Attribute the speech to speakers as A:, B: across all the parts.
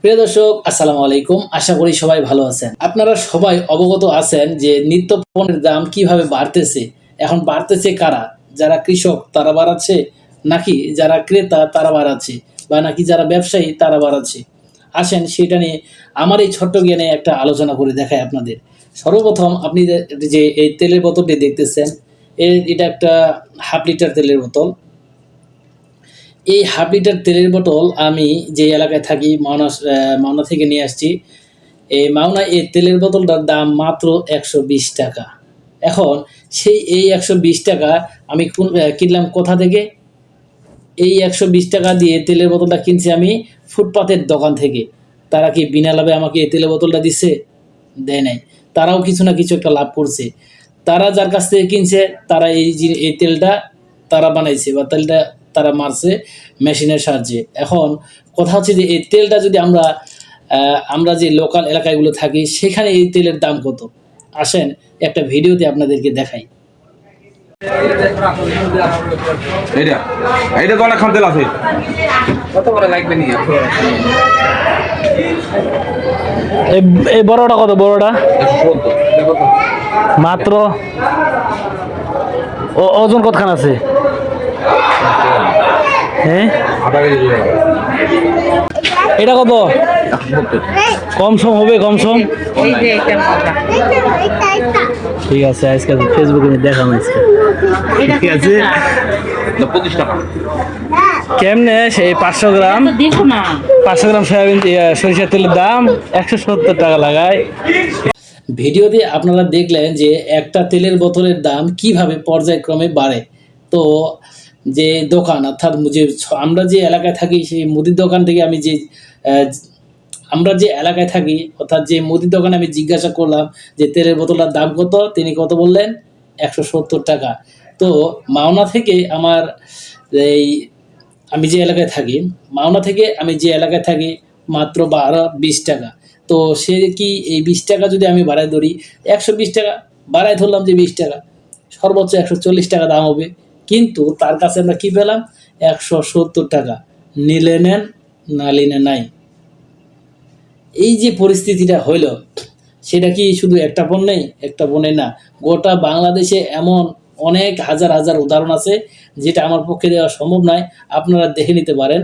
A: প্রিয় দর্শক, আসসালামু আলাইকুম। আশা করি সবাই ভালো আছেন। আপনারা সবাই অবগত আছেন যে নিত্য পণ্যের দাম কিভাবে বাড়তেছে। এখন বাড়তেছে কারা? যারা কৃষক তারা বাড়াচ্ছে, নাকি যারা ক্রেতা তারা বাড়াচ্ছে, বা নাকি যারা ব্যবসায়ী তারা বাড়াচ্ছে? আসেন সেটা নিয়ে আমার এই ছোট্ট জ্ঞানে একটা আলোচনা করে দেখাই আপনাদের। সর্বপ্রথম আপনি যে এই তেলের বোতলটি দেখতেছেন, এটা একটা হাফ লিটার তেলের বোতল। এই হাফ লিটার তেলের বোতল আমি যে এলাকায় থাকি মাওনা থেকে নিয়ে আসছি। এই মাওনা এই তেলের বোতলটার দাম মাত্র ১২০ টাকা। এখন এই ১২০ টাকা আমি কিনলাম কোথা থেকে? এই ১২০ টাকা দিয়ে তেলের বোতলটা কিনছি আমি ফুটপাতের দোকান থেকে। তারা কি বিনা লাভে আমাকে এই তেলের বোতলটা দিচ্ছে? দেয় নাই। তারাও কিছু না কিছু একটা লাভ করছে। তারা যার কাছ থেকে কিনছে তারা এই তেলটা তারা বানাইছে, বা তেলটা তারা মারছে মেশিনের সাহায্যে। এখন কথা হচ্ছে যে এই তেলটা যদি আমরা যে লোকাল এলাকাগুলো থাকি সেখানে এই তেলের দাম কত? আসেন একটা ভিডিওতে আপনাদেরকে দেখাই।
B: এইটা এইটা তো অনেকক্ষণ তেল আছে। কত করে লাগবে নি?
A: এই বড়টা কত? বড়টা মাত্র ওজন কতখান আছে? হ্যাঁ, এটা কত? কম সম হবে? কম সম ঠিক আছে। আজকে ফেসবুকে দেখাম আজকে। ঠিক আছে,
B: 25 টাকা।
A: কেমনে সেই 500 গ্রাম সয়াবিন সরিষার তেলের দাম 170 টাকা লাগায়। ভিডিওতে আপনারা দেখলেন যে একটা তেলের বোতলের দাম কিভাবে পর্যায়ক্রমে বাড়ে। তো যে দোকান, অর্থাৎ আমরা যে এলাকায় থাকি সেই মুদির দোকান থেকে আমরা যে এলাকায় থাকি অর্থাৎ যে মুদির দোকানে আমি জিজ্ঞাসা করলাম যে তেলের বোতলটার দাম কত, তিনি কত বললেন? 170 টাকা। তো মাওনা থেকে আমি যে এলাকায় থাকি, মাওনা থেকে আমি যে এলাকায় থাকি মাত্র 20 টাকা। তো সে কি এই 20 টাকা যদি আমি বাড়ায় ধরি, 120 টাকা বাড়ায় ধরলাম যে 20 টাকা, সর্বোচ্চ 140 টাকা দাম হবে। কিন্তু তার কাছে আমরা কি পেলাম? 170 টাকা। নিলে নেন, না নিলে নাই। এই যে পরিস্থিতিটা হইল, সেটা কি শুধু একটা পণ্যে না, গোটা বাংলাদেশে এমন অনেক হাজার হাজার উদাহরণ আছে যেটা আমার পক্ষে দেওয়া সম্ভব নয়। আপনারা দেখে নিতে পারেন।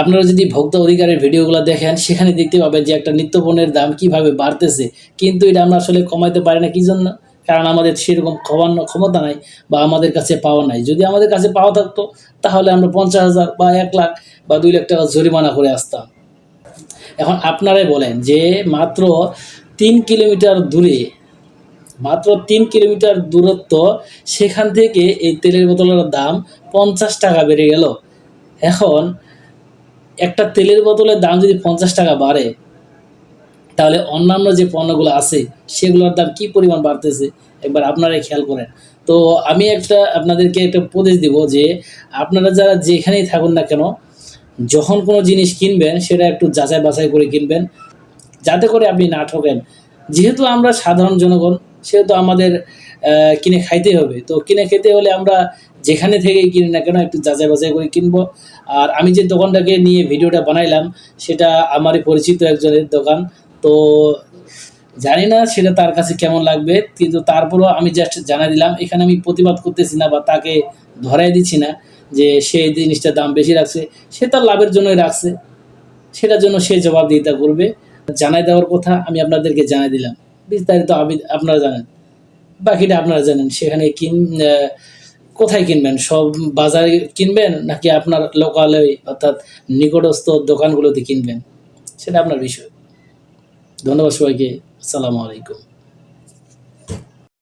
A: আপনারা যদি ভোক্তা অধিকারের ভিডিওগুলো দেখেন সেখানে দেখতে পাবেন যে একটা নিত্য পণ্যের দাম কিভাবে বাড়তেছে, কিন্তু এটা আমরা আসলে কমাইতে পারি না। কি জন্য? কারণ আমাদের সেরকম ক্ষমতা নাই, বা আমাদের কাছে পাওয়া নাই। যদি আমাদের কাছে পাওয়া থাকতো তাহলে আমরা 50,000 বা 1 লাখ বা 2 লাখ টাকা জরিমানা করে আসতাম। এখন আপনারাই বলেন যে মাত্র 3 কিলোমিটার দূরে, মাত্র 3 কিলোমিটার দূরত্ব, সেখান থেকে এই তেলের বোতলের দাম 50 টাকা বেড়ে গেল। এখন একটা তেলের বোতলের দাম যদি 50 টাকা বাড়ে, তাহলে অন্যান্য যে পণ্যগুলো আছে সেগুলোর দাম কি পরিমাণ বাড়তেছে একবার আপনারাই খেয়াল করেন। তো আমি আপনাদেরকে একটা উপদেশ দিব যে আপনারা যারা যেখানেই থাকুন না কেন, যখন কোনো জিনিস কিনবেন সেটা একটু যাচাই বাছাই করে কিনবেন, যাতে করে আপনি না ঠকেন। যেহেতু আমরা সাধারণ জনগণ, সেহেতু আমাদের কিনে খাইতে হবে। তো কিনে খেতে হলে আমরা যেখানে থেকেই কিনি না কেন একটু যাচাই বাছাই করে কিনবো। আর আমি যে দোকানটাকে নিয়ে ভিডিওটা বানাইলাম সেটা আমারই পরিচিত একজনের দোকান। তো জানি না সেটা তার কাছে কেমন লাগবে, কিন্তু তারপরেও আমি জাস্ট জানাই দিলাম। এখানে আমি প্রতিবাদ করতেছি না বা তাকে ধরাই দিচ্ছি না যে সে এই জিনিসটার দাম বেশি রাখছে। সে তার লাভের জন্যই রাখছে, সেটার জন্য সে জবাবদিহিতা করবে। জানাই দেওয়ার কথা আমি আপনাদেরকে জানাই দিলাম। বিস্তারিত আপনারা জানেন, বাকিটা আপনারা জানেন। সেখানে কোথায় কিনবেন? সব বাজারে কিনবেন নাকি আপনার লোকালে অর্থাৎ নিকটস্থ দোকানগুলোতে কিনবেন, সেটা আপনার বিষয়। ধন্যবাদ সবাইকে। আসসালামু আলাইকুম।